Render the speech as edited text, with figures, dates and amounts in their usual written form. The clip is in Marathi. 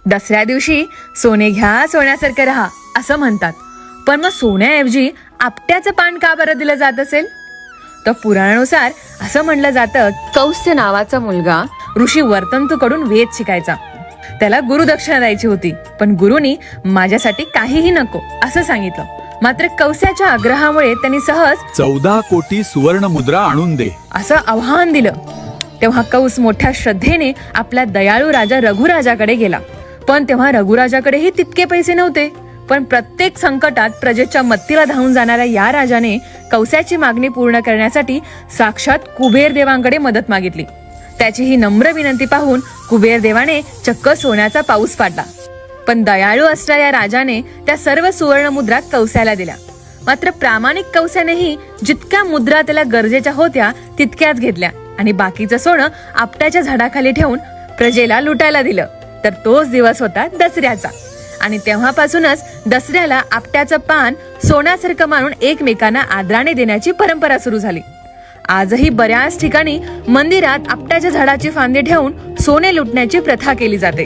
दसऱ्या दिवशी सोने घ्या सोन्यासारखं राहा असं म्हणतात, पण मग सोन्याऐवजी आपट्याचं पान का बरं दिलं जात असेल? तर पुराणानुसार असं म्हणलं जातं, कौस्य नावाचा मुलगा ऋषी वर्तंतूकडून वेद शिकायचा. त्याला गुरुदक्षिणा द्यायची होती, पण गुरुनी माझ्यासाठी काहीही नको असं सांगितलं. मात्र कौस्याच्या आग्रहामुळे त्यांनी सहज 14 कोटी सुवर्ण मुद्रा आणून दे असं आव्हान दिलं. तेव्हा कौस मोठ्या श्रद्धेने आपल्या दयाळू राजा रघुराजाकडे गेला. पण तेव्हा रघुराजाकडेही तितके पैसे नव्हते. पण प्रत्येक संकटात प्रजेच्या मत्तीला धावून जाणाऱ्या या राजाने कौस्याची मागणी पूर्ण करण्यासाठी साक्षात कुबेर देवांकडे मदत मागितली. त्याची ही नम्र विनंती पाहून कुबेर देवाने चक्क सोन्याचा पाऊस पाडला. पण दयाळू असणाऱ्या राजाने त्या सर्व सुवर्ण मुद्रा कौस्याला दिल्या. मात्र प्रामाणिक कौस्यानेही जितक्या मुद्रा त्याला गरजेच्या होत्या तितक्याच घेतल्या आणि बाकीचं सोनं आपट्याच्या झाडाखाली ठेवून प्रजेला लुटायला दिलं. तर तोच दिवस होता दसऱ्याचा. आणि तेव्हापासूनच दसऱ्याला आपट्याचं पान सोन्यासारखं मानून एकमेकांना आदराने देण्याची परंपरा सुरू झाली. आजही बऱ्याच ठिकाणी मंदिरात आपट्याच्या झाडाची फांदी ठेवून सोने लुटण्याची प्रथा केली जाते.